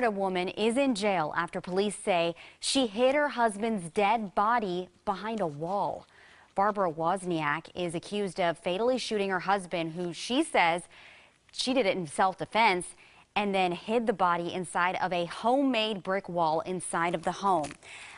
Florida woman is in jail after police say she hid her husband's dead body behind a wall. Barbara Wozniak is accused of fatally shooting her husband, who she says she did it in self-defense, and then hid the body inside of a homemade brick wall inside of the home.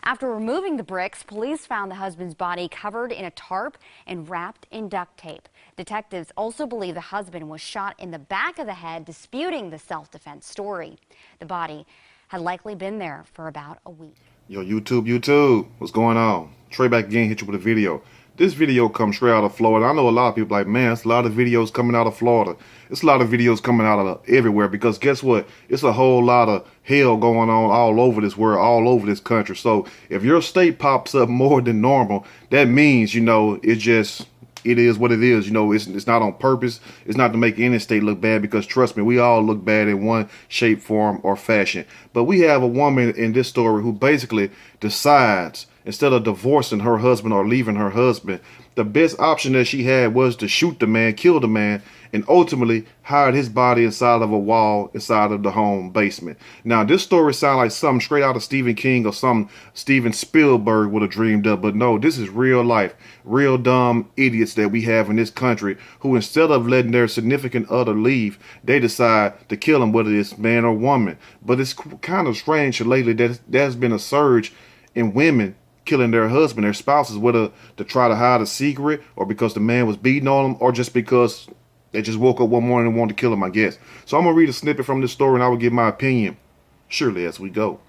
After removing the bricks, police found the husband's body covered in a tarp and wrapped in duct tape. Detectives also believe the husband was shot in the back of the head, disputing the self-defense story. The body had likely been there for about a week. Yo, YouTube, what's going on? Trey back again, hit you with a video. This video comes straight out of Florida. I know a lot of people like, man, it's a lot of videos coming out of Florida. It's a lot of videos coming out of everywhere, because guess what? It's a whole lot of hell going on all over this world, all over this country. So if your state pops up more than normal, that means, it is what it is. It's not on purpose. It's not to make any state look bad, because trust me, we all look bad in one shape, form, or fashion. But we have a woman in this story who basically decides, instead of divorcing her husband or leaving her husband, the best option that she had was to shoot the man, kill the man, and ultimately hide his body inside of a wall inside of the home basement. Now, this story sounds like something straight out of Stephen King or some Steven Spielberg would have dreamed up, but no, this is real life, real dumb idiots that we have in this country who, instead of letting their significant other leave, they decide to kill him, whether it's man or woman. But it's kind of strange lately that there's been a surge in women killing their husband, their spouses, whether to try to hide a secret, or because the man was beating on them, or just because they just woke up one morning and wanted to kill him, I guess. So I'm going to read a snippet from this story, and I will give my opinion, surely, as we go.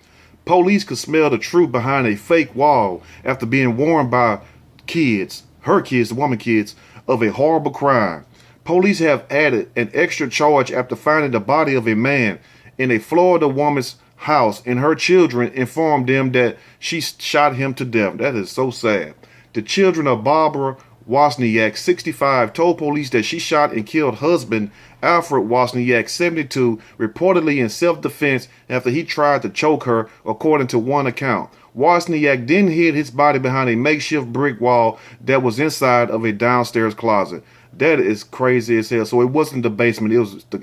Police could smell the truth behind a fake wall after being warned by her kids, the woman kids, of a horrible crime. Police have added an extra charge after finding the body of a man in a Florida woman's house, and her children informed them that she shot him to death. That is so sad. The children of Barbara Wozniak, 65, told police that she shot and killed husband Alfred Wozniak, 72, reportedly in self-defense after he tried to choke her, according to one account. Wozniak then hid his body behind a makeshift brick wall that was inside of a downstairs closet. That is crazy as hell. So it wasn't the basement, it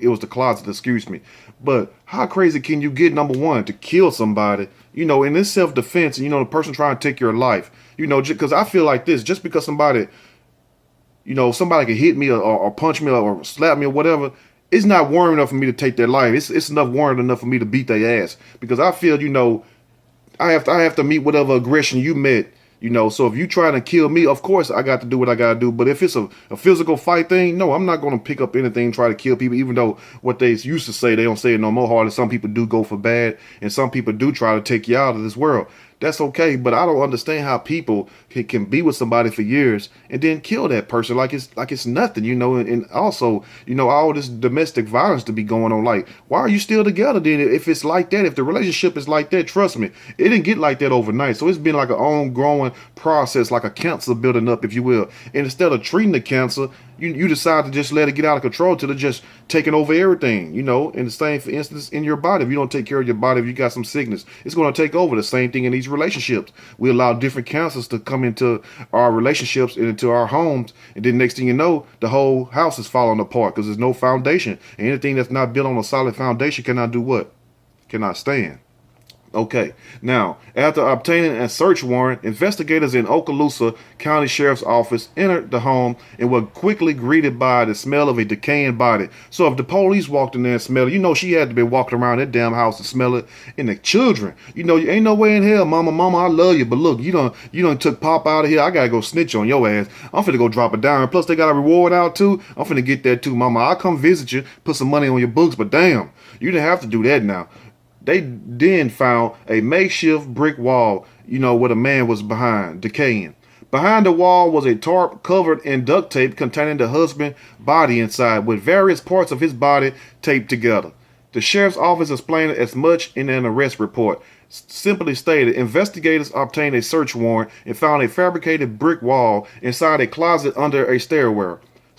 was the closet, excuse me. But how crazy can you get, number one, to kill somebody, in this self-defense, the person trying to take your life, because I feel like this, just because somebody can hit me or punch me or slap me or whatever, it's not warrant enough for me to take their life. It's enough warrant enough for me to beat their ass, because I feel, I have to meet whatever aggression you met. So if you try to kill me, of course I got to do what I got to do. But if it's a physical fight thing, no, I'm not going to pick up anything and try to kill people, even though what they used to say, they don't say it no more hardly. Some people do go for bad, and some people do try to take you out of this world. That's okay, but I don't understand how people can be with somebody for years and then kill that person like it's nothing, and also, all this domestic violence to be going on. Like, why are you still together then if it's like that? If the relationship is like that, trust me, it didn't get like that overnight. So it's been like an ongoing process, like a cancer building up, if you will. And instead of treating the cancer, you decide to just let it get out of control till it just taking over everything, And the same, for instance, in your body. If you don't take care of your body, if you got some sickness, it's going to take over. The same thing in these relationships. We allow different cancers to come into our relationships and into our homes, and then next thing you know, the whole house is falling apart because there's no foundation. And anything that's not built on a solid foundation cannot do what? Cannot stand. Okay, now, after obtaining a search warrant, investigators in Okaloosa County Sheriff's Office entered the home and were quickly greeted by the smell of a decaying body. So if the police walked in there and smelled it, she had to be walking around that damn house and smell it. And the children, you ain't no way in hell, mama, I love you, but look, you done took Pop out of here. I gotta go snitch on your ass. I'm finna go drop it down. And plus, they got a reward out too. I'm finna get that too, mama. I'll come visit you, put some money on your books, but damn, you didn't have to do that now. They then found a makeshift brick wall, where the man was behind, decaying. Behind the wall was a tarp covered in duct tape containing the husband's body inside, with various parts of his body taped together. The sheriff's office explained as much in an arrest report. Simply stated, investigators obtained a search warrant and found a fabricated brick wall inside a closet under a stairway.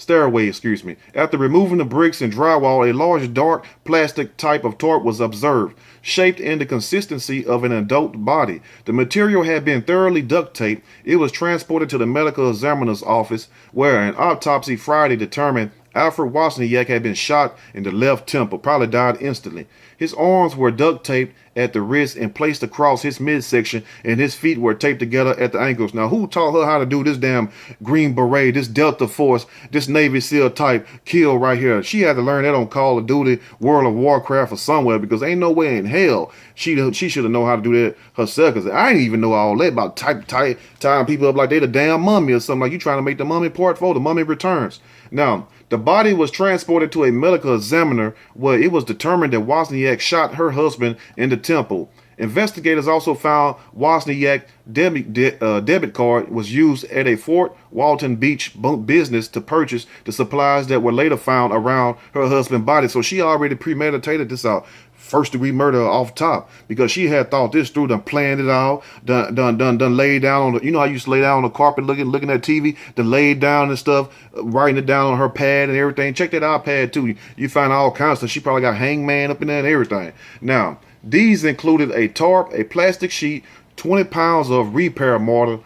After removing the bricks and drywall, a large dark plastic type of tarp was observed, shaped in the consistency of an adult body. The material had been thoroughly duct taped. It was transported to the medical examiner's office, where an autopsy Friday determined Alfred Wozniak had been shot in the left temple, probably died instantly. His arms were duct taped at the wrist and placed across his midsection, and his feet were taped together at the ankles. Now, who taught her how to do this damn Green Beret, this Delta Force, this Navy SEAL type kill right here? She had to learn that on Call of Duty, World of Warcraft, or somewhere, because ain't no way in hell she should have known how to do that herself. Because I didn't even know all that about tying people up like they the damn mummy or something. Like you trying to make the Mummy Part 4, the Mummy Returns. Now, the body was transported to a medical examiner where it was determined that Wozniak shot her husband in the temple. Investigators also found Wozniak debit card was used at a Fort Walton Beach business to purchase the supplies that were later found around her husband's body. So she already premeditated this out. First degree murder off top, because she had thought this through, done planned it out, done laid down on the, you know, I used to lay down on the carpet looking at TV, done laid down and stuff, writing it down on her pad and everything. Check that iPad too. You find all kinds of stuff. She probably got hangman up in there and everything. Now, these included a tarp, a plastic sheet, 20 pounds of repair mortar,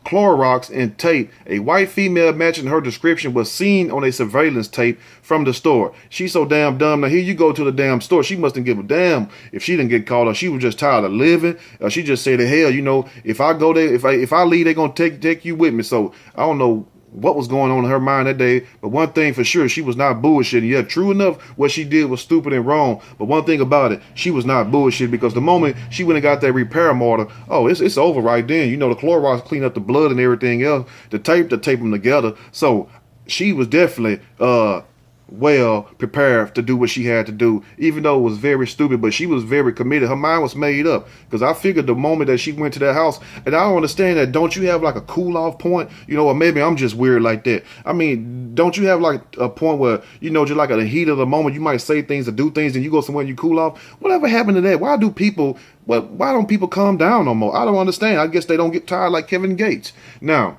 Clorox, and tape. A white female matching her description was seen on a surveillance tape from the store. She's so damn dumb. Now here you go to the damn store. She mustn't give a damn if she didn't get caught up. She was just tired of living. She just said, hell, you know, if I go there, if I leave, they're gonna take you with me. So I don't know what was going on in her mind that day, but one thing for sure, she was not bullshitting. Yeah, true enough, what she did was stupid and wrong, but one thing about it, she was not bullshit, because the moment she went and got that repair mortar, oh, it's over right then. You know, the Clorox clean up the blood and everything else, the tape to tape them together. So she was definitely well prepared to do what she had to do, even though it was very stupid, but she was very committed. Her mind was made up, because I figured the moment that she went to that house, and I don't understand that, don't you have like a cool off point, you know, or maybe I'm just weird like that. I mean, don't you have like a point where, you know, just like at the heat of the moment, you might say things or do things and you go somewhere and you cool off? Whatever happened to that? Why don't people calm down no more? I don't understand. I guess they don't get tired like Kevin Gates. Now,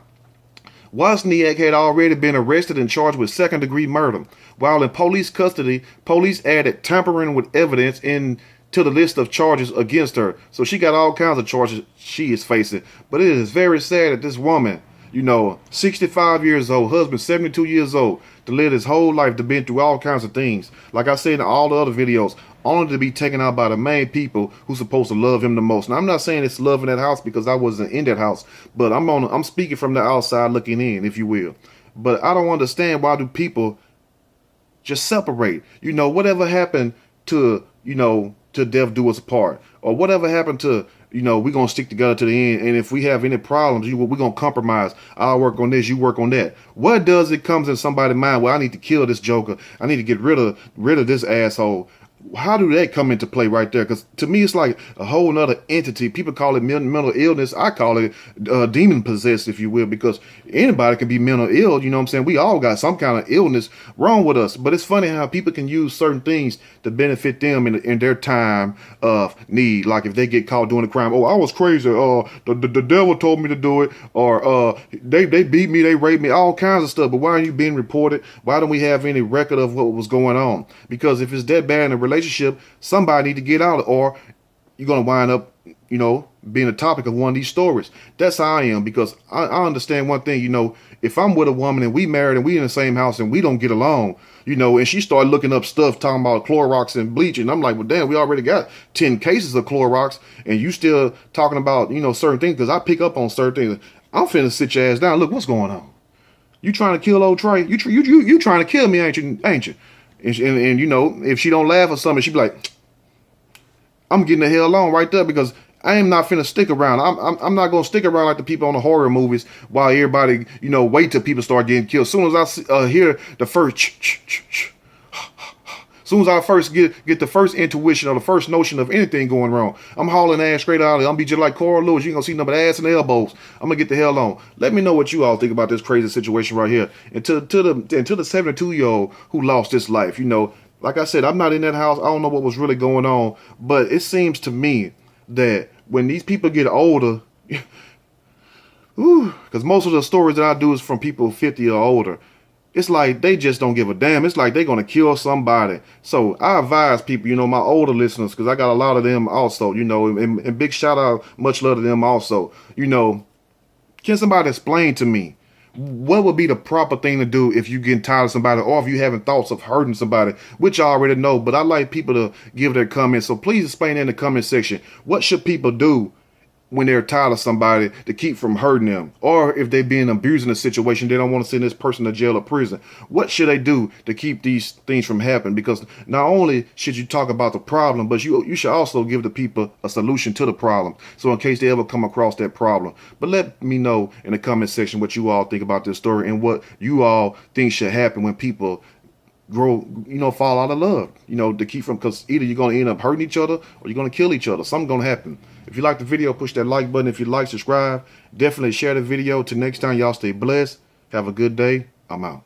Wozniak had already been arrested and charged with second-degree murder. While in police custody, police added tampering with evidence to the list of charges against her. So she got all kinds of charges she is facing. But it is very sad that this woman, you know, 65 years old, husband 72 years old, to live his whole life, to been through all kinds of things. Like I said in all the other videos, only to be taken out by the main people who's supposed to love him the most. Now, I'm not saying it's love in that house, because I wasn't in that house, but I'm speaking from the outside looking in, if you will. But I don't understand, why do people just separate? You know, whatever happened to, you know, to death do us apart, or whatever happened to, you know, we're going to stick together to the end. And if we have any problems, we're going to compromise. I'll work on this, you work on that. What does it comes in somebody's mind? Well, I need to kill this joker. I need to get rid of this asshole. How do that come into play right there? Because to me, it's like a whole nother entity. People call it mental illness. I call it demon possessed, if you will, because anybody can be mental ill. You know what I'm saying? We all got some kind of illness wrong with us. But it's funny how people can use certain things to benefit them in their time of need. Like if they get caught doing a crime. Oh, I was crazy. The devil told me to do it. Or they beat me, they raped me, all kinds of stuff. But why aren't you being reported? Why don't we have any record of what was going on? Because if it's that bad in a relationship, somebody need to get out, or you're going to wind up, you know, being a topic of one of these stories. That's how I am, because I understand one thing, you know, if I'm with a woman and we married and we in the same house and we don't get along, you know, and she started looking up stuff talking about Clorox and bleach, and I'm like, well, damn, we already got 10 cases of Clorox and you still talking about, you know, certain things, because I pick up on certain things. I'm finna sit your ass down. Look, what's going on? You trying to kill old Trey? You trying to kill me, ain't you? And you know, if she don't laugh or something, she be like, I'm getting the hell on right there, because I am not finna stick around. I'm not gonna stick around like the people on the horror movies while everybody, you know, wait till people start getting killed. As soon as I hear the first soon as I first get the first intuition or the first notion of anything going wrong, I'm hauling ass straight out of it. I'm be just like Carl Lewis. You ain't gonna see nothing but ass and elbows. I'm gonna get the hell on. Let me know what you all think about this crazy situation right here. And to the 72-year-old who lost his life, you know, like I said, I'm not in that house. I don't know what was really going on, but it seems to me that when these people get older, because most of the stories that I do is from people 50 or older, it's like they just don't give a damn. It's like they're going to kill somebody. So I advise people, you know, my older listeners, because I got a lot of them also, you know, and big shout out, much love to them also. You know, can somebody explain to me What would be the proper thing to do if you getting tired of somebody, or if you having thoughts of hurting somebody, which I already know, but I like people to give their comments. So please explain in the comment section, what should people do when they're tired of somebody to keep from hurting them, or if they're being abused in a situation, they don't want to send this person to jail or prison. What should they do to keep these things from happening? Because not only should you talk about the problem, but you should also give the people a solution to the problem, so in case they ever come across that problem. But let me know in the comment section what you all think about this story, and what you all think should happen when people grow, fall out of love, to keep from, because either you're going to end up hurting each other, or you're going to kill each other. Something's going to happen. If you like the video, push that like button. If you like, subscribe. Definitely share the video. Till next time, y'all stay blessed. Have a good day. I'm out.